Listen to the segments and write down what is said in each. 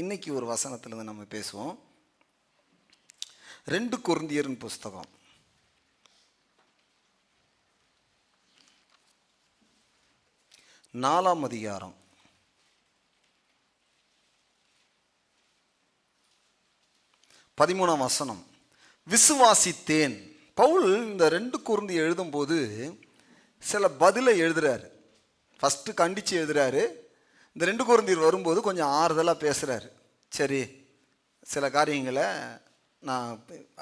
இன்னைக்கு ஒரு வசனத்திலிருந்து நம்ம பேசுவோம். 2 கொரிந்தியரின் புஸ்தகம் 4ஆம் அதிகாரம் 13ஆம் வசனம். விசுவாசித்தேன். பவுல் இந்த 2 கொரிந்தியர் எழுதும்போது சில பதிலை எழுதுறாரு. ஃபஸ்ட்டு கண்டித்து எழுதுறாரு. இந்த 2 கொரிந்தியர் வரும்போது கொஞ்சம் ஆறுதலாக பேசுகிறாரு. சரி, சில காரியங்களை நான்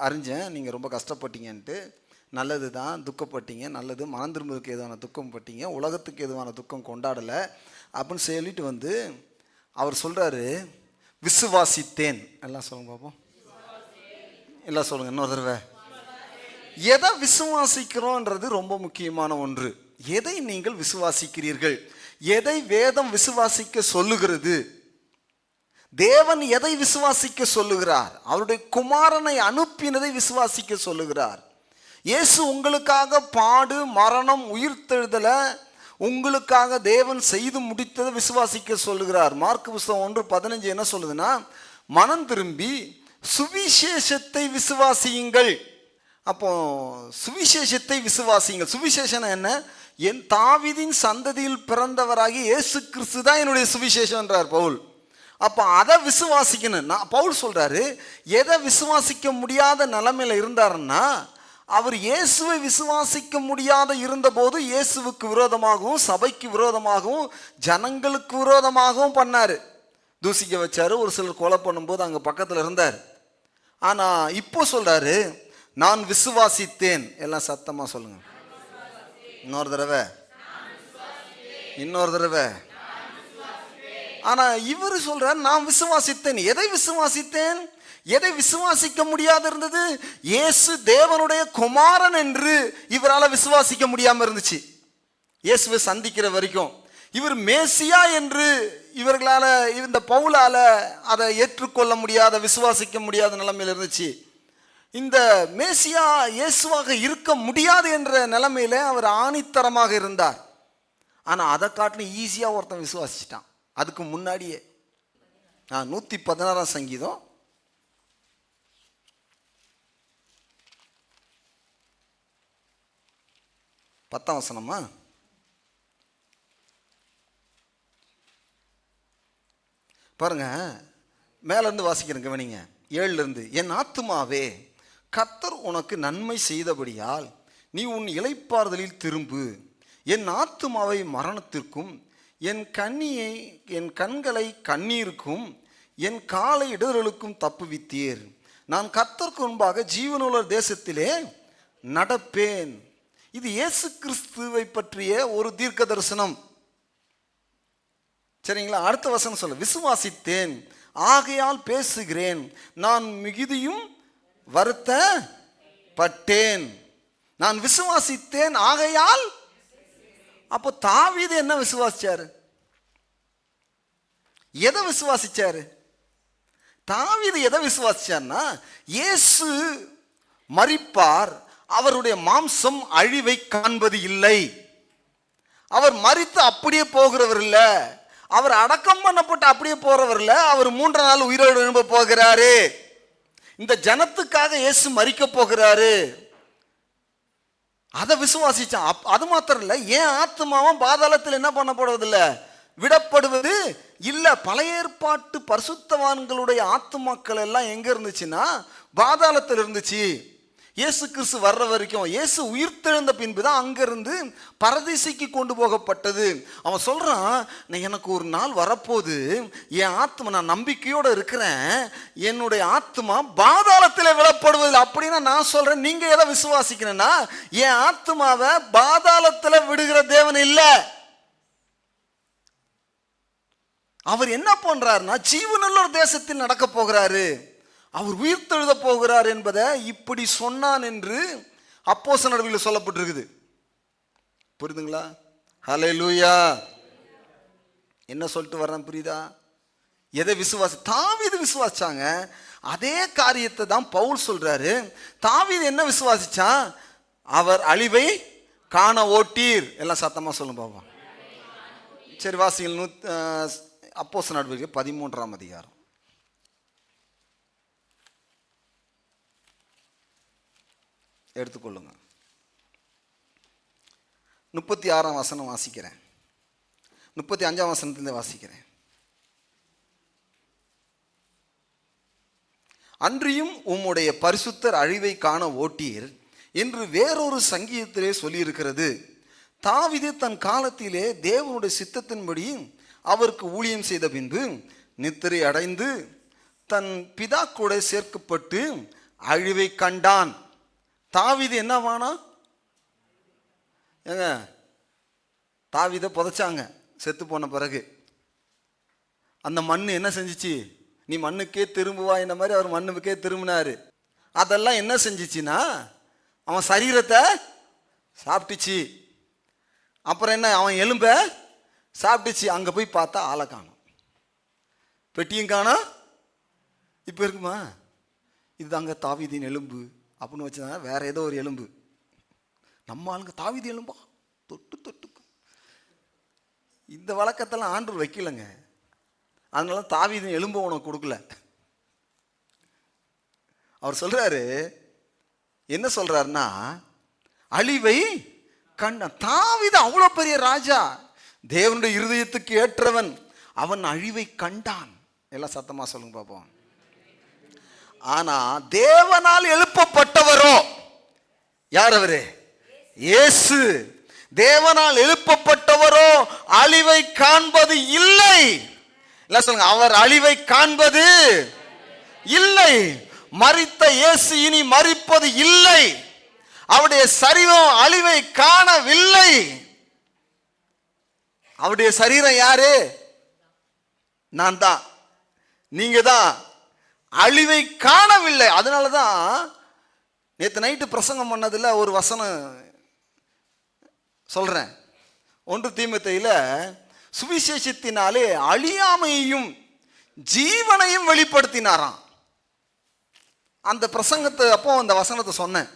அறிஞ்சேன், நீங்கள் ரொம்ப கஷ்டப்பட்டீங்கன்ட்டு. நல்லது தான், துக்கப்பட்டீங்க, நல்லது, மனம் திரும்புவதுக்கு எதுவான துக்கம் பட்டீங்க, உலகத்துக்கு எதுவான துக்கம் கொண்டாடலை அப்படின்னு சொல்லிட்டு அவர் சொல்கிறாரு, விசுவாசித்தேன். எல்லாம் சொல்லுங்க பார்ப்போம். எல்லாம் சொல்லுங்கள் இன்னொரு தடவை. எதை விசுவாசிக்கிறோன்றது ரொம்ப முக்கியமான ஒன்று. எதை நீங்கள் விசுவாசிக்கிறீர்கள்? எதை வேதம் விசுவாசிக்க சொல்லுகிறது? தேவன் எதை விசுவாசிக்க சொல்லுகிறார்? அவருடைய குமாரனை அனுப்பினதை விசுவாசிக்க சொல்லுகிறார். இயேசு உங்களுக்காக பாடு, மரணம், உயிர்த்தெழுதலை உங்களுக்காக தேவன் செய்து முடித்ததை விசுவாசிக்க சொல்லுகிறார். மார்க் புஸ்தகம் 1:15 என்ன சொல்லுதுன்னா, மனம் திரும்பி சுவிசேஷத்தை விசுவாசியுங்கள். அப்போ சுவிசேஷத்தை விசுவாசியுங்கள். சுவிசேஷம் என்ன? என் தாவீதின் சந்ததியில் பிறந்தவராகி இயேசு கிறிஸ்து தான் என்னுடைய சுவிசேஷம் என்றார் பவுல். அப்போ அதை விசுவாசிக்கணும். பவுல் சொல்றாரு, எதை விசுவாசிக்க முடியாத நிலைமையில இருந்தாருன்னா, அவர் இயேசுவை விசுவாசிக்க முடியாத இருந்தபோது இயேசுவுக்கு விரோதமாகவும் சபைக்கு விரோதமாகவும் ஜனங்களுக்கு விரோதமாகவும் பண்ணாரு. தூசிக்க வச்சாரு, ஒரு சிலர் கொலை பண்ணும்போது அங்கே பக்கத்தில் இருந்தார். ஆனால் இப்போ சொல்றாரு, நான் விசுவாசித்தேன். எல்லாம் சத்தமாக சொல்லுங்க. இன்னொரு தடவை. ஆனா இவர் சொல்றார், நான் விசுவாசித்தேன். எதை விசுவாசித்தேன்? எதை விசுவாசிக்க முடியாது இருந்தது? இயேசு தேவனுடைய குமாரன் என்று இவரால் விசுவாசிக்க முடியாம இருந்துச்சு. இயேசுவை சந்திக்கிற வரைக்கும் இவர் மேசியா என்று இவர்களால, இந்த பவுலால அதை ஏற்றுக்கொள்ள முடியாத, விசுவாசிக்க முடியாத நிலைமையில் இருந்துச்சு. இந்த மேசியா இயேசுவாக இருக்க முடியாது என்ற நிலைமையில அவர் ஆணித்தரமாக இருந்தார். ஆனா அதை காட்டிலும் ஈஸியா ஒருத்தன் விசுவாசிச்சிட்டான். அதுக்கு முன்னாடியே 116 சங்கீதம் 10 வசனமா? பாருங்க, மேல இருந்து வாசிக்கிறேன், கவனிங்க. 7 இருந்து, என் ஆத்துமாவே கர்த்தர் உனக்கு நன்மை செய்தபடியால் நீ உன் இளைப்பாறுதலில் திரும்பு. என் ஆத்துமாவை மரணத்திற்கும் என் கண்களை கண்ணீருக்கும் என் காலை இடர்களுக்கும் தப்புவித்தீர். நான் கர்த்தருக்கு முன்பாக ஜீவனுள்ள தேசத்திலே நடப்பேன். இது இயேசு கிறிஸ்துவை பற்றிய ஒரு தீர்க்க தரிசனம். சரிங்களா? அடுத்த வசனம் சொல்ல, விசுவாசித்தேன் ஆகையால் பேசுகிறேன், நான் மிகுதியும் வருத்தப்பட்டேன். நான் விசுவாசித்தேன் ஆகையால். அப்போ தாவீது என்ன விசுவாசிச்சாரு? எதை விசுவாசிச்சாரு? தாவீது எதை விசுவாசிச்சார்னா, இயேசு மரிப்பார், அவருடைய மாம்சம் அழிவை காண்பது இல்லை. அவர் மரித்து அப்படியே போகிறவர் இல்லை, அவர் அடக்கம் பண்ணப்பட்டு அப்படியே போறவர் இல்லை, அவர் 3 நாள் உயிரோடு எழும்ப போகிறாரு. இந்த ஜனத்துக்காக இயேசு மரிக்க போகிறாரு. அதை விசுவாசிச்சான். அது மாத்திரம் இல்லை, ஏன் ஆத்மாவும் பாதாளத்தில் என்ன பண்ணப்படுவதில்லை, விடப்படுவது இல்லை. பழைய ஏற்பாட்டு பரிசுத்தவான்களுடைய ஆத்மாக்கள் எல்லாம் எங்க இருந்துச்சுன்னா பாதாளத்தில் இருந்துச்சு. இயேசு கிறிஸ்து வர்ற வரைக்கும், இயேசு உயிர்த்தெழுந்த பின்பு தான் அங்கிருந்து பரதீசைக்கு கொண்டு போகப்பட்டது. அவன் சொல்றான், எனக்கு ஒரு நாள் வரப்போது, என் ஆத்மா, நான் நம்பிக்கையோடு இருக்கிறேன், என்னுடைய ஆத்மா பாதாளத்தில் விடப்படுவதில்லை அப்படின்னா நான் சொல்றேன், நீங்க எதை விசுவாசிக்கிறேன்னா, என் ஆத்மாவை பாதாளத்தில் விடுகிற தேவன் இல்லை. அவர் என்ன பண்றாருன்னா, ஜீவனுள்ள ஒரு தேசத்தில் நடக்க போகிறாரு, அவர் உயிர்த்தெழுத போகிறார் என்பதை இப்படி சொன்னான் என்று அப்போஸ்தலர் நடவடிக்கையில் சொல்லப்பட்டிருக்குது. புரியுதுங்களா? ஹல்லேலூயா. என்ன சொல்லிட்டு வர்றேன் புரியுதா? எதை தாவீது விசுவாசிச்சாங்க, அதே காரியத்தை தான் பவுல் சொல்றாரு. தாவீது என்ன விசுவாசிச்சான்? அவர் அழிவை காண ஓட்டீர். எல்லாம் சத்தமா சொல்லுங்க பாப்பா. சரி, வாசிகள் அப்போஸ்தலர் நடவடிக்கை 13ஆம் அதிகாரம் எடுத்துக்கொள்ளுங்க. 36ஆம் வசனம் வாசிக்கிறேன். 35ஆம் வசனத்திலிருந்து வாசிக்கிறேன். அன்றியும் உம்முடைய பரிசுத்தர் அழிவை காண ஓட்டீர் என்று வேறொரு சங்கீதத்திலே சொல்லியிருக்கிறது. தாவீது தன் காலத்திலே தேவனுடைய சித்தத்தின்படி அவருக்கு ஊழியம் செய்த பின்பு நித்திரை அடைந்து தன் பிதா கூட சேர்க்கப்பட்டு அழிவை கண்டான். தாவீது என்னவானா? ஏங்க, தாவீதை புதைச்சாங்க செத்து போன பிறகு. அந்த மண் என்ன செஞ்சிச்சு? நீ மண்ணுக்கே திரும்புவா என்ன மாதிரி அவர் மண்ணுக்கே திரும்பினாரு. அதெல்லாம் என்ன செஞ்சிச்சுன்னா அவன் சரீரத்தை சாப்பிட்டுச்சு. அப்புறம் என்ன, அவன் எலும்ப சாப்பிட்டுச்சு. அங்கே போய் பார்த்தா ஆளை காணும், பெட்டியும் காணும். இப்போ இருக்குமா? இதுதாங்க தாவீதின் எலும்பு அப்படின்னு வச்சுதாங்க. வேற ஏதோ ஒரு எலும்பு. நம்ம ஆளுங்க தாவீது எலும்பா தொட்டு தொட்டு. இந்த வழக்கத்தெல்லாம் ஆண்டவர் வைக்கலைங்க. அதனால தாவீதின் எலும்பு உனக்கு கொடுக்கல. அவர் சொல்றாரு, என்ன சொல்றாருன்னா, அழிவை கண்டான். தாவீது அவ்வளோ பெரிய ராஜா, தேவனுடைய இருதயத்துக்கு ஏற்றவன், அவன் அழிவை கண்டான். எல்லாம் சத்தமா சொல்லுங்க பாப்போம். ஆனா தேவனால் எழுப்பப்பட்டவரோ யார்? அவரு இயேசு. தேவனால் எழுப்பப்பட்டவரோ அழிவை காண்பது இல்லை. எல்லாம் சொல்லுங்க, அவர் அழிவை காண்பது இல்லை. மரித்த இயேசு இனி மரிப்பது இல்லை. அவருடைய சரீரம் அழிவை காணவில்லை. அவருடைய சரீரம் யாரு? நான் தான், நீங்க தான். அழிவை காணவில்லை. அதனாலதான் நேற்று நைட்டு பிரசங்கம் பண்ணதுல ஒரு வசனம் சொல்றேன். 1 தீமோத்தேயுல சுவிசேஷத்தினாலே அழியாமையையும் ஜீவனையும் வெளிப்படுத்தினாராம். அந்த பிரசங்கத்தை அப்போ அந்த வசனத்தை சொன்னேன்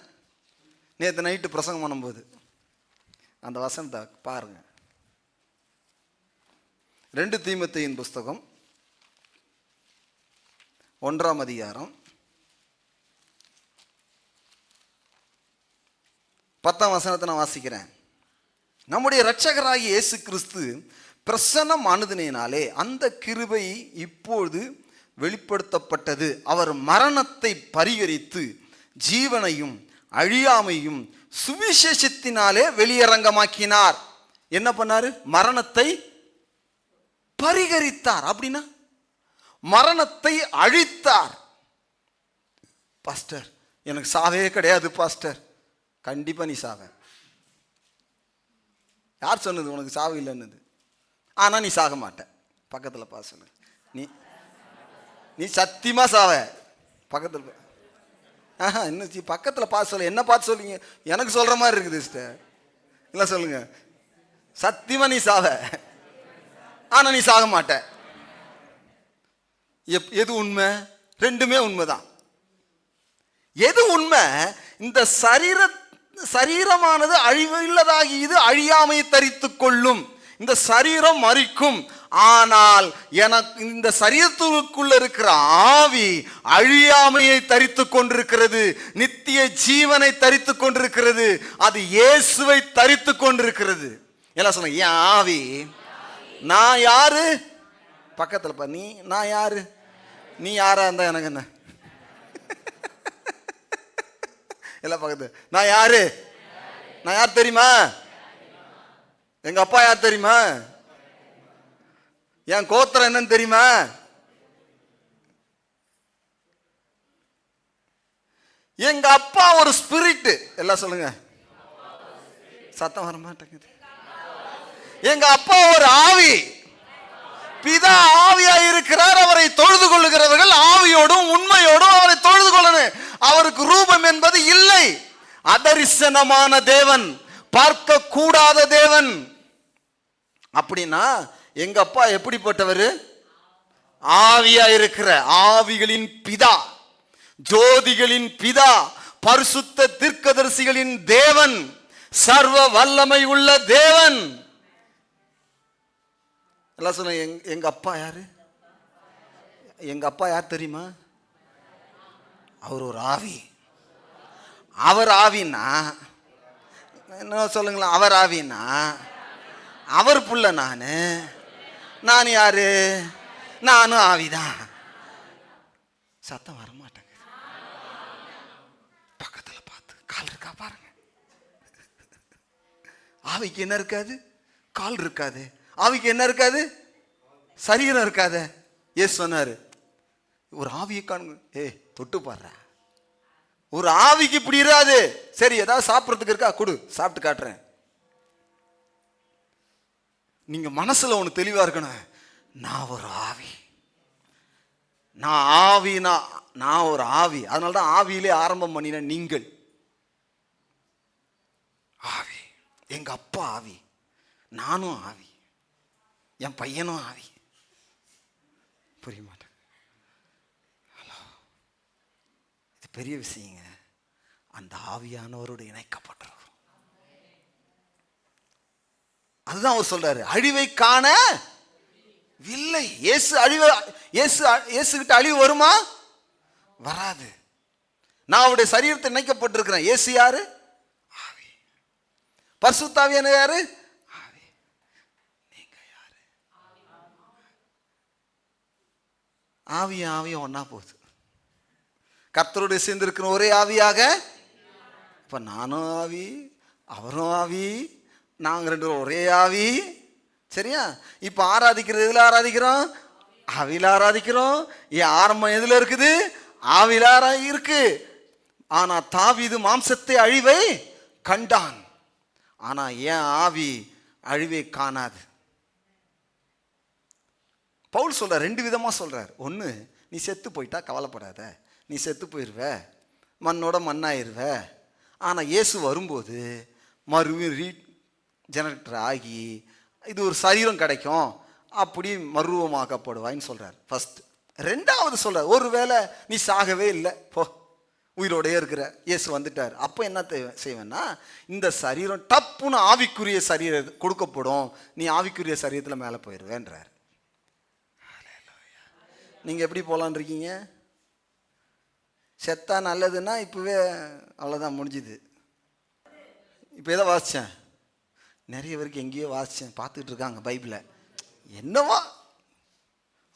நேற்று நைட்டு பிரசங்கம் பண்ணும்போது. அந்த வசனத்தை பாருங்க. 2 தீமோத்தேயின் புஸ்தகம் 1ஆம் அதிகாரம் 10ஆம் வசனத்தை நான் வாசிக்கிறேன். நம்முடைய இரட்சகராகிய இயேசு கிறிஸ்து பிரசன்னமானதினாலே அந்த கிருபை இப்பொழுது வெளிப்படுத்தப்பட்டது. அவர் மரணத்தை பரிகரித்து ஜீவனையும் அழியாமையும் சுவிசேஷத்தினாலே வெளியரங்கமாக்கினார். என்ன பண்ணாரு? மரணத்தை பரிகரித்தார். அப்படின்னா மரணத்தை அழித்தார். பாஸ்டர், எனக்கு சாவே கிடையாது பாஸ்டர். கண்டிப்பா நீ சாவ. யார் சொன்னது உனக்கு சாவு இல்லைன்னு? ஆனா நீ சாக மாட்ட. பக்கத்தில் பா சொல்லு, நீ சத்தியமா சாவ. பக்கத்தில் இன்னும் பக்கத்தில் பார்த்து சொல்ல. என்ன பார்த்து சொல்லுங்க? எனக்கு சொல்ற மாதிரி இருக்குது சிஸ்டர். இல்லை சொல்லுங்க, சத்தியமா நீ சாவ, ஆனா நீ சாக மாட்ட. எது உண்மை? ரெண்டுமே உண்மைதான். எது உண்மை? இந்த சரீரமானது அழிவில்லதாகி இது அழியாமையை தரித்து கொள்ளும். இந்த சரீரம் மரிக்கும். ஆனால் எனக்கு இந்த சரீரத்துக்குள்ள இருக்கிற ஆவி அழியாமையை தரித்து கொண்டிருக்கிறது, நித்திய ஜீவனை தரித்து கொண்டிருக்கிறது. அது இயேசுவை தரித்து கொண்டிருக்கிறது. எல்லாம் சொன்ன என் ஆவி. நான் யாரு? பக்கத்தில் பா. நீ நான் யாரு? நீ யாரா இருந்தா எனக்கு என்ன? எல்லாம் பக்கத்து. நான் யாரு? நான் யார் தெரியுமா? எங்க அப்பா யார் தெரியுமா? என் கோத்திரம் என்னன்னு தெரியுமா? எங்க அப்பா ஒரு ஸ்பிரிட். எல்லாம் சொல்லுங்க, சத்தம் வர மாட்டேங்குது. எங்க அப்பா ஒரு ஆவி. பிதா ஆவியா இருக்கிறார். அவரை தொழுது கொள்ளுகிறவர்கள் ஆவியோடும் உண்மையோடும் அவரை தொழுது கொள்ளணும். அவருக்கு ரூபம் என்பது இல்லை. அதரிசனமான தேவன், பார்க்க கூடாத தேவன். அப்படின்னா எங்க அப்பா எப்படிப்பட்டவர்? ஆவியா இருக்கிற ஆவிகளின் பிதா, ஜோதிகளின் பிதா, பரிசுத்த தீர்க்கதரிசிகளின் தேவன், சர்வ வல்லமை உள்ள தேவன். எல்லாம் சொல்ல. எங்க அப்பா யாரு? எங்க அப்பா யார் தெரியுமா? அவர் ஒரு ஆவி. அவர் ஆவின்னா என்ன சொல்லுங்களேன், அவர் ஆவின்னா அவர் புள்ள நான் யாரு? நானும் ஆவிதான். சத்தம் வரமாட்டேங்க. பக்கத்துல பார்த்து கால் இருக்கா பாருங்க. ஆவிக்கு என்ன இருக்காது? கால் இருக்காது. ஆவிக்கு என்ன இருக்காது? சரீரம் இருக்காது. ஏசு சொன்னாரு, ஒரு ஆவியை காணுங்க, தொட்டு பாடுற. ஒரு ஆவிக்கு இப்படி இராது. சரி, ஏதாவது சாப்பிட்றதுக்கு இருக்கா, கொடு, சாப்பிட்டு காட்டுறேன். நீங்க மனசுல ஒண்ணு தெளிவா இருக்கணும், நான் ஒரு ஆவி, நான் ஆவினா நான் ஒரு ஆவி. அதனாலதான் ஆவியிலே ஆரம்பம் பண்ணின நீங்கள். ஆவி, எங்க அப்பா ஆவி, நானும் ஆவி, என் பையனும் ஆவி. புரிய மாட்டேன். இது பெரிய விஷயங்க. அந்த ஆவியானவரோடு இணைக்கப்பட்டிருக்கிறோம். அதுதான் அவர் சொல்றாரு, அழிவை காண இல்லை. இயேசு அழிவு, இயேசு கிட்ட அழிவு வருமா? வராது. நான் அவருடைய சரீரத்தை இணைக்கப்பட்டிருக்கிறேன். இயேசு யாரு? ஆவி. பரிசுத்த ஆவியானவர் யாரு? ஆவி. நீங்க யாரு? ஆவியும் ஒன்னா போகுது. கர்த்தரோடு சேர்ந்து இருக்கிற ஒரே ஆவியாக. இப்ப நானும் ஆவி, அவரும் ஆவி, நாங்க ரெண்டு ஒரே ஆவி. சரியா? இப்ப ஆராதிக்கிறது எதுல ஆராதிக்கிறோம்? ஆவியில ஆராதிக்கிறோம். என் ஆரம்பம் எதுல இருக்குது? ஆவியில இருக்கு. ஆனா தாவீது மாம்சத்தை அழிவை கண்டான். ஆனா என் ஆவி அழிவை காணாது. பவுல் சொல்ற ரெண்டு விதமா சொல்றார். ஒன்னு, நீ செத்து போயிட்டா கவலைப்படாத, நீ செத்து போயிருவ, மண்ணோட மண்ணாயிருவ. ஆனா இயேசு வரும்போது மறுபடியும் ஜெனரேட்டர் ஆகி இது ஒரு சரீரம் கிடைக்கும், அப்படி மறுரூபமாக்கப்படுவாயின்னு சொல்றார். ஃபர்ஸ்ட். ரெண்டாவது சொல்றார், ஒருவேளை நீ சாகவே இல்லை, போ, உயிரோடையே இருக்கிற, இயேசு வந்துட்டார், அப்போ என்ன செய்வேன்னா, இந்த சரீரம் டப்புன்னு ஆவிக்குரிய சரீரம் கொடுக்கப்படும், நீ ஆவிக்குரிய சரீரத்தில் மேலே போயிடுவேன்றார். நீங்க எப்படி போலான் இருக்கீங்க? செத்தா நல்லதுன்னா இப்பவே அவ்வளோதான், முடிஞ்சுது. இப்போ எதை வாசித்தேன்? நிறைய பேருக்கு எங்கேயோ வாசித்தேன், பார்த்துக்கிட்டு இருக்காங்க பைபிளை. என்னவா?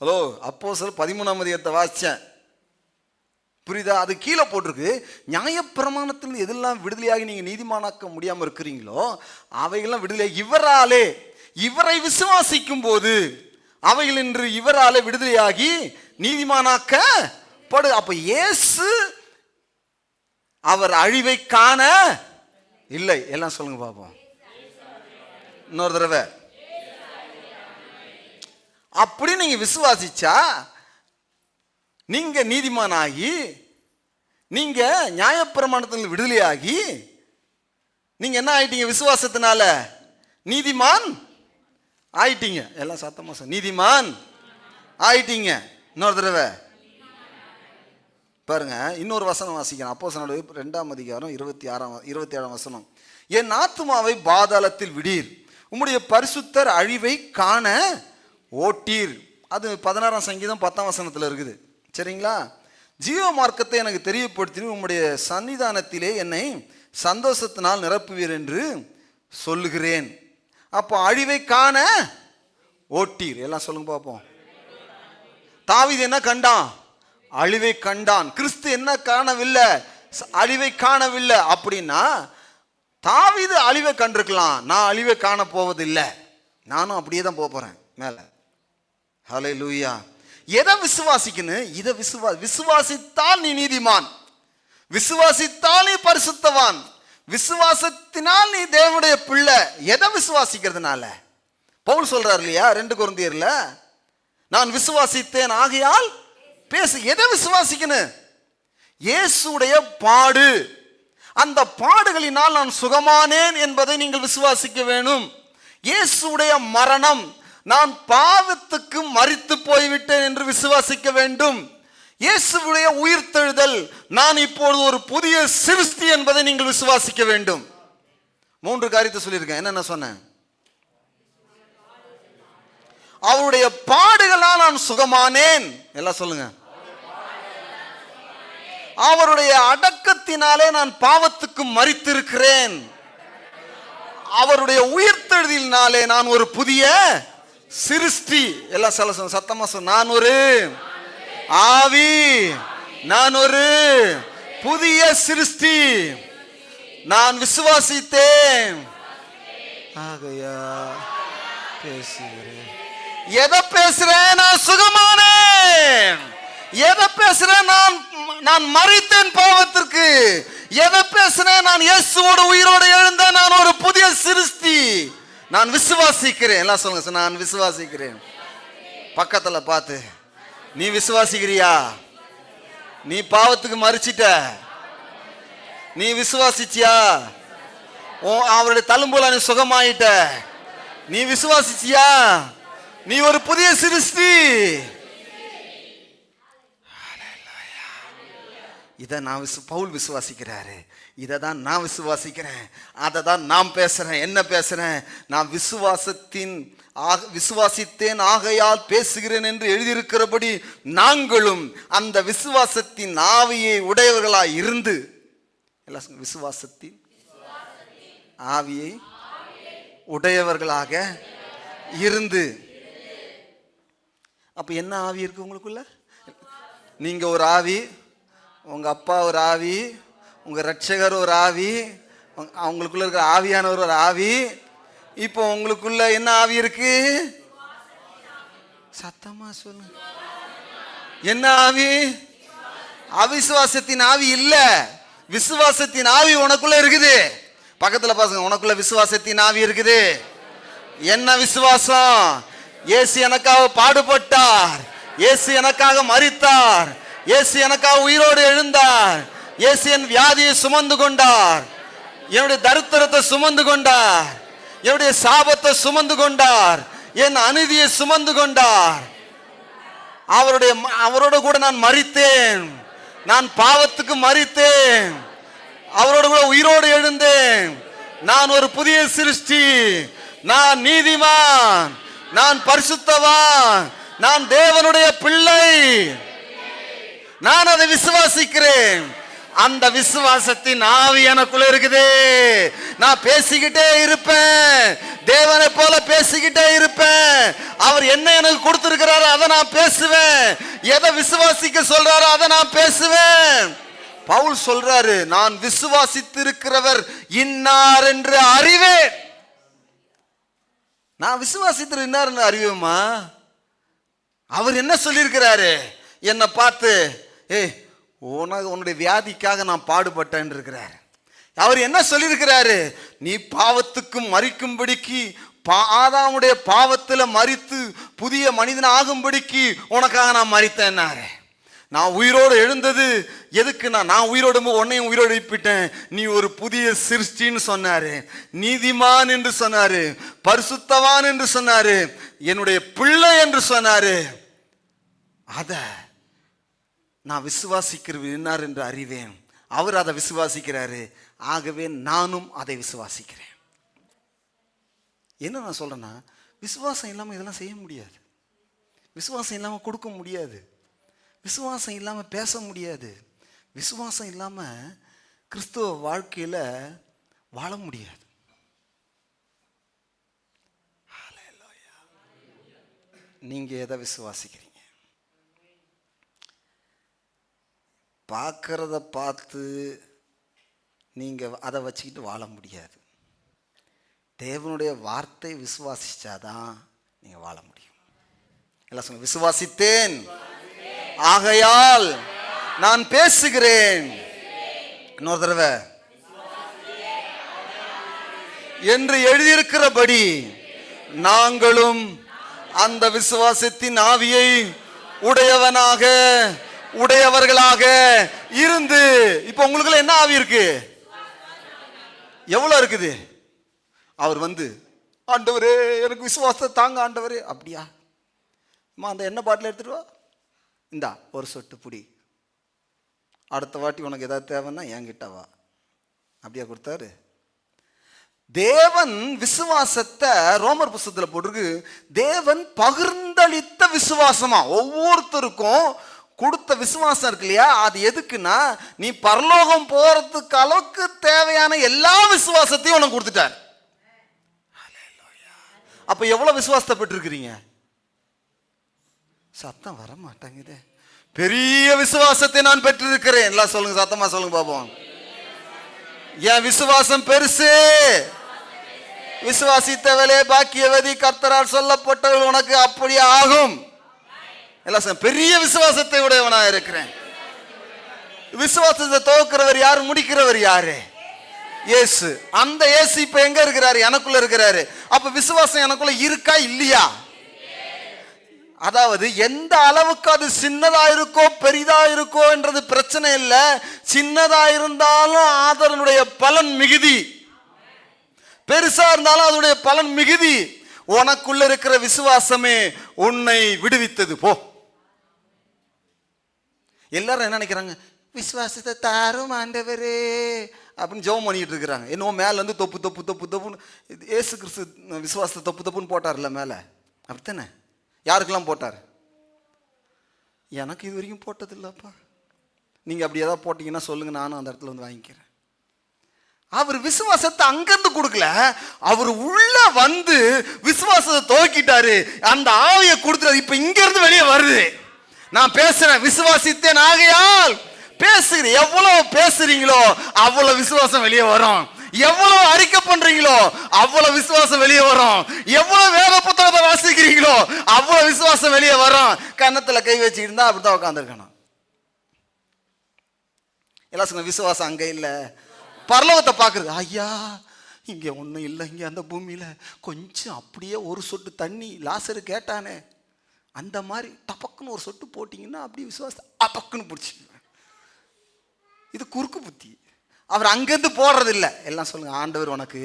ஹலோ, அப்போஸ்தலர் 13ஆம் அதிகாரத்தை வாசித்தேன், புரியுதா? அது கீழே போட்டிருக்கு, நியாயப்பிரமாணத்தில் எதெல்லாம் விடுதலையாகி நீங்கள் நீதிமானாக்க முடியாமல் இருக்கிறீங்களோ அவைகள்லாம் விடுதலையாகி இவராலே, இவரை விசுவாசிக்கும் போது அவைகள் என்று இவராலே விடுதலையாகி நீதிமானாக்கப்படு. அப்ப இயேசு அவர் அழிவை காண இல்லை. எல்லாம் சொல்லுங்க பாப்போம் இன்னொரு தடவை. அப்படி நீங்க விசுவாசிச்சா நீங்க நீதிமானாகி, நீங்க நியாயப்பிரமாணத்தில் விடுதலையாகி, நீங்க என்ன ஆயிட்டீங்க? விசுவாசத்தினால நீதிமான் ஆயிட்டீங்க. எல்லாம் சத்தமா சொல்லுங்க, நீதிமான் ஆயிட்டீங்க. இன்னொரு தடவை பாருங்க, இன்னொரு வசனம் வாசிக்கிறேன். அப்போஸ்தலர் 2ஆம் அதிகாரம் 27ஆம் வசனம். என் ஆத்துமாவை பாதாளத்தில் விடீர், உம்முடைய பரிசுத்தர் அழிவை காண ஓட்டீர். அது 16ஆம் சங்கீதம் 10ஆம் வசனத்தில் இருக்குது. சரிங்களா? ஜீவ மார்க்கத்தை எனக்கு தெரியப்படுத்தி உம்முடைய சன்னிதானத்திலே என்னை சந்தோஷத்தினால் நிரப்புவீர் என்று சொல்லுகிறேன். அப்போ அழிவை காண ஓட்டீர். எல்லாம் சொல்லுங்க பார்ப்போம். தாவீது என்ன கண்டான்? அழிவை கண்டான். கிறிஸ்து என்ன காணவில்லை? அழிவை காணவில்லை. அப்படின்னா தாவீது அழிவை கண்டிருக்கலாம், நான் அழிவை காண போவதில்லை, நானும் அப்படியே தான் போறேன் மேல. ஹல்லேலூயா. எதை விசுவாசிக்கணும்? இதை விசுவாசித்தால் நீ நீதிமான், விசுவாசித்தால் நீ பரிசுத்தவான், விசுவாசத்தினால் நீ தேவனுடைய பிள்ளை. எதை விசுவாசிக்கிறதுனால? பவுல் சொல்றார் இல்லையா 2 கொரிந்தியர்ல, நான் விசுவாசித்தேன் ஆகையால் பேசு. எதை விசுவாசிக்கணும்? இயேசுடைய பாடு, அந்த பாடுகளினால் நான் சுகமானேன் என்பதை நீங்கள் விசுவாசிக்க வேணும். இயேசுடைய மரணம், நான் பாவத்துக்கு மரித்து போய்விட்டேன் என்று விசுவாசிக்க வேண்டும். இயேசுடைய உயிர்த்தெழுதல், நான் இப்பொழுது ஒரு புதிய சிருஷ்டி என்பதை நீங்கள் விசுவாசிக்க வேண்டும். 3 காரியத்தை சொல்லியிருக்கேன். என்னென்ன சொன்னேன்? அவருடைய பாடுகளால் நான் சுகமானேன். எல்லாம் சொல்லுங்க. அவருடைய அடக்கத்தினாலே நான் பாவத்துக்கு மரித்திருக்கிறேன். அவருடைய உயிர்த்தெழுதலினாலே நான் ஒரு புதிய சிருஷ்டி. எல்லாம் சொல்ல சத்தமா சொன்ன, நான் ஒரு ஆவி, நான் ஒரு புதிய சிருஷ்டி, நான் விசுவாசித்தேன். ஆகையா பேசுகிறேன். எதை பேசுறேன்? நான் சுகமானேன். எதை பேசுறேன்? நான் மரித்தேன் பாவத்திற்கு. எதை பேசுறேன்? நான் இயேசுவோட உயிரோடு எழுந்தேன். நான் ஒரு புதிய சிருஷ்டி. நான் விசுவாசிக்கிறேன். எல்லாம் சொல்லுங்க, நான் விசுவாசிக்கிறேன். பக்கத்துல பார்த்து, நீ விசுவாசிக்கிறியா? நீ பாவத்துக்கு மரிச்சிட்ட, நீ விசுவாசிச்சியா? அவருடைய தழும்புல நீ சுகமாயிட்ட, நீ விசுவாசிச்சியா? நீ ஒரு புதிய சிருஷ்டி. இதை நான் பவுல் விசுவாசிக்கிறாரு. இதை தான் நான் விசுவாசிக்கிறேன். அதை தான் நான் பேசுறேன். என்ன பேசுறேன்? நான் விசுவாசித்தேன் ஆகையால் பேசுகிறேன் என்று எழுதியிருக்கிறபடி நாங்களும் அந்த விசுவாசத்தின் ஆவியை உடையவர்களாய் இருந்து, எல்லாம் விசுவாசத்தின் ஆவியை உடையவர்களாக இருந்து. அப்ப என்ன ஆவி இருக்கு உங்களுக்குள்ள? நீங்க ஒரு ஆவி, உங்க அப்பா ஒரு ஆவி, உங்க ரட்சகர் ஒரு ஆவி, அவங்களுக்குள்ள இருக்கிற ஆவியானவர் ஒரு ஆவி. இப்போ உங்களுக்குள்ள என்ன ஆவி இருக்கு? சத்தமா சொல்லுங்க. என்ன ஆவி? அவிசுவாசத்தின் ஆவி இல்ல, விசுவாசத்தின் ஆவி உனக்குள்ள இருக்குது. பக்கத்துல பாருங்க, உனக்குள்ள விசுவாசத்தின் ஆவி இருக்குது. என்ன விசுவாசம்? இயேசு எனக்காக பாடுபட்டார், இயேசு எனக்காக மரித்தார், இயேசு எனக்காக உயிரோடு எழுந்தார், இயேசு என் வியாதியை சுமந்து கொண்டார், என்னுடைய தரித்திரத்தை சுமந்து கொண்டார், என்னுடைய சாபத்தை சுமந்து கொண்டார், என் அநீதியை சுமந்து கொண்டார். அவரோட கூட நான் மரித்தேன், நான் பாவத்துக்கு மரித்தேன், அவரோட கூட உயிரோடு எழுந்தேன். நான் ஒரு புதிய சிருஷ்டி, நான் நீதிமான், நான் பரிசுத்தவான், நான் தேவனுடைய பிள்ளை. நான் அதை விசுவாசிக்கிறேன். அந்த விசுவாசத்தின் ஆவி எனக்குள்ள இருக்குது. நான் பேசிக்கிட்டே இருப்பேன், தேவனை போல பேசிக்கிட்டே இருப்பேன். அவர் என்ன எனக்கு கொடுத்திருக்கிறாரோ அதை நான் பேசுவேன். எதை விசுவாசிக்க சொல்றாரோ அதை நான் பேசுவேன். பவுல் சொல்றாரு, நான் விசுவாசித்திருக்கிறவர் இன்னார் என்று அறிவேன். நான் விசுவாசித்திரு இன்னார் என்று அறிவேமா? அவர் என்ன சொல்லியிருக்கிறாரு? என்னை பார்த்து, உன்னுடைய வியாதிக்காக நான் பாடுபட்டேன் இருக்கிறார். அவர் என்ன சொல்லியிருக்கிறாரு? நீ பாவத்துக்கு மரிக்கும்படிக்கு, ஆதாமுடைய பாவத்தில் மரித்து புதிய மனிதன் ஆகும்படிக்கு உனக்காக நான் மரித்தேன்னாரு. நான் உயிரோடு எழுந்தது எதுக்கு? நான் உயிரோடு உன்னையும் உயிரோடு எழுப்பிட்டேன். நீ ஒரு புதிய சிருஷ்டின்னு சொன்னாரு, நீதிமான் என்று சொன்னாரு, பரிசுத்தவான் என்று சொன்னாரு, என்னுடைய பிள்ளை என்று சொன்னாரு. அத நான் விசுவாசிக்கிறது என்னார் என்று அறிவேன். அவர் அதை விசுவாசிக்கிறாரு. ஆகவே நானும் அதை விசுவாசிக்கிறேன். என்ன நான் சொல்றேன்னா, விசுவாசம் இல்லாமல் இதெல்லாம் செய்ய முடியாது. விசுவாசம் இல்லாமல் கொடுக்க முடியாது. விசுவாசம் இல்லாமல் பேச முடியாது. விசுவாசம் இல்லாமல் கிறிஸ்துவ வாழ்க்கையில் வாழ முடியாது. நீங்க எதை விசுவாசிக்கிறீங்க? பார்க்கறத பார்த்து நீங்க அதை வச்சுக்கிட்டு வாழ முடியாது. தேவனுடைய வார்த்தை விசுவாசிச்சாதான் நீங்க வாழ முடியும். எல்லாம் சொல்லுங்க, விசுவாசித்தேன் ஆகையால் நான் பேசுகிறேன். இன்னொரு தடவை, என்று எழுதியிருக்கிறபடி நாங்களும் அந்த விசுவாசத்தின் ஆவியை உடையவர்களாக இருந்து. இப்ப உங்களுக்கு என்ன ஆவி இருக்கு? எவ்வளவு இருக்குது? அவர் ஆண்டவரே எனக்கு விசுவாசத்தை தாங்க ஆண்டவரே. அப்படியா? அந்த எண்ணெய் பாட்டில் எடுத்துட்டு வா, இந்தா ஒரு சொட்டு புடி, அடுத்த வாட்டி உனக்கு ஏதாவது தேவைன்னா என்கிட்ட வா. அப்படியா கொடுத்தாரு? தேவன் விசுவாசத்தை ரோமர் புத்தகத்தில் போட்டிருக்கு, தேவன் பகிர்ந்தளித்த விசுவாசமா ஒவ்வொருத்தருக்கும் கொடுத்த விசுவாசம் இருக்கு இல்லையா, அது எதுக்குன்னா நீ பரலோகம் போறதுக்கு அளவுக்கு தேவையான எல்லா விசுவாசத்தையும் உனக்கு கொடுத்துட்டார். அப்ப எவ்வளவு விசுவாசத்தை பெற்றிருக்கிறீங்க? சத்தம் வர மாட்டாங்குதே. பெரிய விசுவாசத்தை நான் பெற்றிருக்கிறேன். எல்லாம் சொல்லுங்க, சத்தமா சொல்லுங்க பாப்போம். என் விசுவாசம் பெருசு. விசுவாசித்தவளே பாக்கியவதி, கர்த்தரால் சொல்லப்பட்டவள் உனக்கு அப்படியே ஆகும். எல்லாம் பெரிய விசுவாசத்தை உடையவனா இருக்கிறேன். விசுவாசத்தை துவக்கிறவர் யாரு, முடிக்கிறவர் யாரு? இயேசு. அந்த இயேசு இப்ப எங்க இருக்கிறாரு? எனக்குள்ள இருக்கிறாரு. அப்ப விசுவாசம் எனக்குள்ள இருக்கா இல்லையா? அதாவது எந்த அளவுக்கு அது சின்னதா இருக்கோ பெரிதா இருக்கோ என்றது பிரச்சனை இல்லை. சின்னதா இருந்தாலும் அதனுடைய பலன் மிகுதி, பெருசா இருந்தாலும் அதனுடைய பலன் மிகுதி. உனக்குள்ள இருக்கிற விசுவாசமே உன்னை விடுவித்தது. போ. எல்லாரும் என்ன நினைக்கிறாங்க? விசுவாசத்தை தாரும் ஆண்டவரே அப்படின்னு ஜெபம் பண்ணிட்டு இருக்கிறாங்க. என்னவோ மேல இருந்து தொப்பு தொப்பு தொப்பு தொப்புன்னு. இயேசு கிறிஸ்து விசுவாசத்தை தொப்பு தொப்புன்னு போட்டார்ல மேல, அப்படித்தானே? யாருக்கெல்லாம் போட்டார்? எனக்கு இது வரைக்கும் போட்டது இல்லப்பா. நீங்க அப்படி ஏதாவது போட்டீங்கன்னா சொல்லுங்க, நானும் அந்த இடத்துல வந்து வாங்கிக்கிறேன். அவர் விசுவாசத்தை அங்கிருந்து கொடுக்கல, அவர் உள்ள வந்து விசுவாசத்தை துவக்கிட்டாரு. அந்த ஆவியை கொடுத்துறது இப்ப இங்க இருந்து வெளியே வருது. நான் பேசுறேன், விசுவாசித்தேன் ஆகையால் பேசுகிறேன். எவ்வளவு பேசுறீங்களோ அவ்வளவு விசுவாசம் வெளியே வரும். எவ்வளவு அறிக்கை பண்றீங்களோ அவ்வளவு விசுவாசம் வெளியே வரும். எவ்வளவு வேத புத்தகத்தை வாசிக்கிறீங்களோ அவ்வளவு விசுவாசம் வெளியே வரும். கன்னத்துல கை வச்சுக்கிட்டு இருந்தா அப்படித்தான் உட்காந்துருக்கணும். எல்லாம் சொன்ன விசுவாசம் அங்க இல்ல. பரலோகத்தை பாக்குறது, ஐயா இங்க ஒண்ணும் இல்லை, இங்க அந்த பூமியில கொஞ்சம் அப்படியே ஒரு சொட்டு தண்ணி லாசரு கேட்டானே அந்த மாதிரி டபக்குன்னு ஒரு சொட்டு போட்டீங்கன்னா அப்படி விசுவாசத்தை டபக்குன்னு பிடிச்சி. இது குறுக்கு புத்தி. அவர் அங்கிருந்து போடுறது இல்லை. எல்லாம் சொல்லுங்க, ஆண்டவர் உனக்கு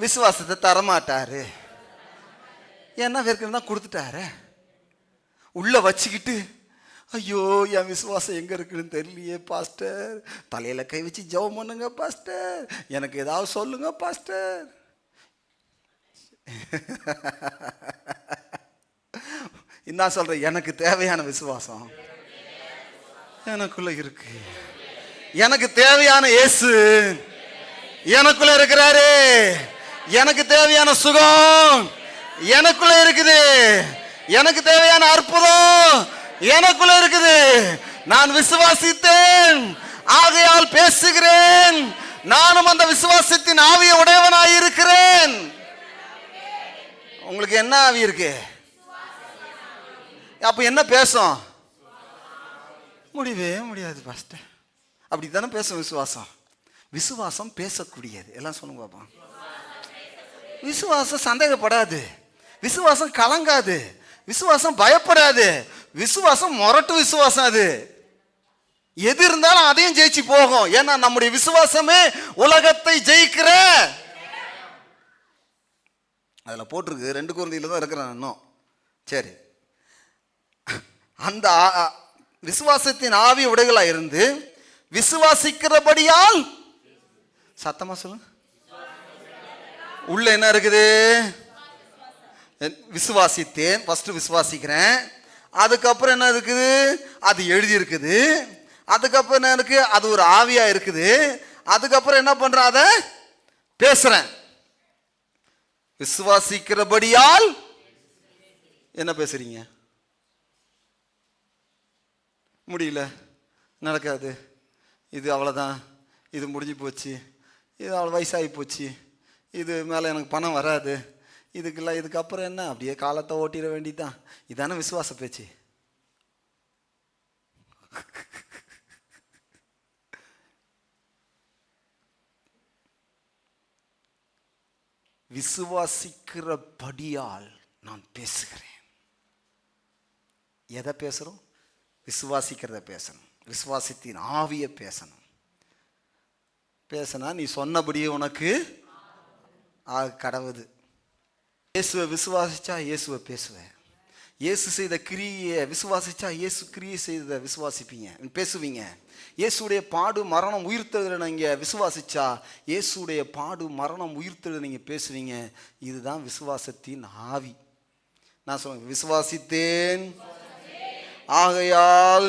விசுவாசத்தை தரமாட்டாரு. ஏன்னா வேறு தான் கொடுத்துட்டாரு. உள்ள வச்சுக்கிட்டு ஐயோ என் விசுவாசம் எங்க இருக்குன்னு தெரியலையே பாஸ்டர், தலையில கை வச்சு ஜெபம் பண்ணுங்க பாஸ்டர், எனக்கு ஏதாவது சொல்லுங்க பாஸ்டர். என்ன சொல்றேன்? எனக்கு தேவையான விசுவாசம் எனக்குள்ள இருக்கு. எனக்கு தேவையான இயேசு எனக்குள்ள இருக்கிறாரு. எனக்கு தேவையான சுகம் எனக்குள்ள இருக்குது. எனக்கு தேவையான அற்புதம் எனக்குள்ள இருக்குது. நான் விசுவாசித்தேன் ஆகையால் பேசுகிறேன். நானும் அந்த விசுவாசத்தின் ஆவியை உடையவனாய் இருக்கிறேன். உங்களுக்கு என்ன ஆவி இருக்கு? அப்ப என்ன பேசும்? முடியவே முடியாது பாஸ்டர். அப்படித்தானே பேசும் விசுவாசம். விசுவாசம் பேசக்கூடியது. எல்லாம் சொல்லுங்க பாப்பா. விசுவாசம் சந்தேகப்படாது, விசுவாசம் கலங்காது, விசுவாசம் பயப்படாது, விசுவாசம் முரட்டு விசுவாசம். அது எது இருந்தாலும் அதையும் ஜெயிச்சு போகும். ஏன்னா நம்முடைய விசுவாசமே உலகத்தை ஜெயிக்கிற. அதுல போட்டிருக்கு, 2 கொரிந்தியில தான் இருக்கிறேன் இன்னும். சரி, அந்த விசுவாசத்தின் ஆவி உடைகளா இருந்து விசுவாசிக்கிறபடியால், சத்தமா சொல்லுங்க, உள்ள என்ன இருக்குது? விசுவாசித்தேன். ஃபர்ஸ்ட் விசுவாசிக்கிறேன். அதுக்கப்புறம் என்ன இருக்குது? அது எழுதி இருக்குது. அதுக்கப்புறம் என்ன இருக்கு? அது ஒரு ஆவியா இருக்குது. அதுக்கப்புறம் என்ன பண்றேன்? அதை பேசுறேன். விசுவாசிக்கிறபடியால் என்ன பேசுறீங்க? முடியல, நடக்காது, இது அவ்வளோதான், இது முடிஞ்சு போச்சு, இது அவ்வளோ வயசாகி போச்சு, இது மேலே எனக்கு பணம் வராது, இதுக்கெல்லாம் இதுக்கப்புறம் என்ன, அப்படியே காலத்தை ஓட்டிட வேண்டியதுதான். இதான விசுவாச பேச்சு. விசுவாசிக்கிறபடியால் நான் பேசுகிறேன். எதை பேசுறோம்? விசுவாசிக்கிறத பேசணும். விசுவாசத்தின் ஆவிய பேசணும். பேசினா நீ சொன்னபடியே உனக்கு கடவுது. இயேசுவை விசுவாசிச்சா இயேசுவை பேசுவேன். இயேசு செய்த கிரியை விசுவாசிச்சா இயேசு கிரியை செய்த விசுவாசிப்பீங்க, பேசுவீங்க. இயேசுடைய பாடு மரணம் உயிர்த்தெழுதலை நீங்கள் விசுவாசிச்சா இயேசுடைய பாடு மரணம் உயிர்த்தெழுதலை நீங்கள் பேசுவீங்க. இதுதான் விசுவாசத்தின் ஆவி. நான் சொல்லுவேன், விசுவாசித்தேன் ஆகையால்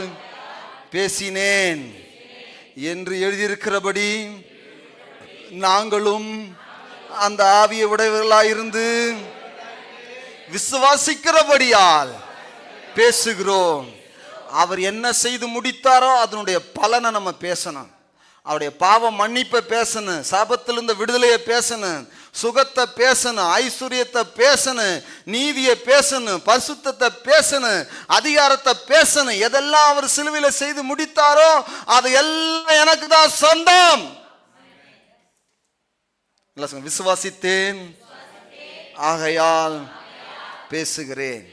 பேசினேன் என்று எழுதியிருக்கிறபடி நாங்களும் அந்த ஆவியை உடையவர்களாயிருந்து விசுவாசிக்கிறபடியால் பேசுகிறோம். அவர் என்ன செய்து முடித்தாரோ அதனுடைய பலனை நம்ம பேசணும். அவருடைய பாவ மன்னிப்பை பேசணும், சாபத்திலிருந்து விடுதலையை பேசணும், சுகத்தை பேசணும், ஐஸ்வர்யத்தை பேசணும், நீதியை பேசணும், பரிசுத்தத்தை பேசணும், அதிகாரத்தை பேசணும். எதெல்லாம் அவர் சிலுவையில் செய்து முடித்தாரோ அது எல்லாம் எனக்கு தான் சொந்தம். விசுவாசித்தேன், ஆகையால் பேசுகிறேன்.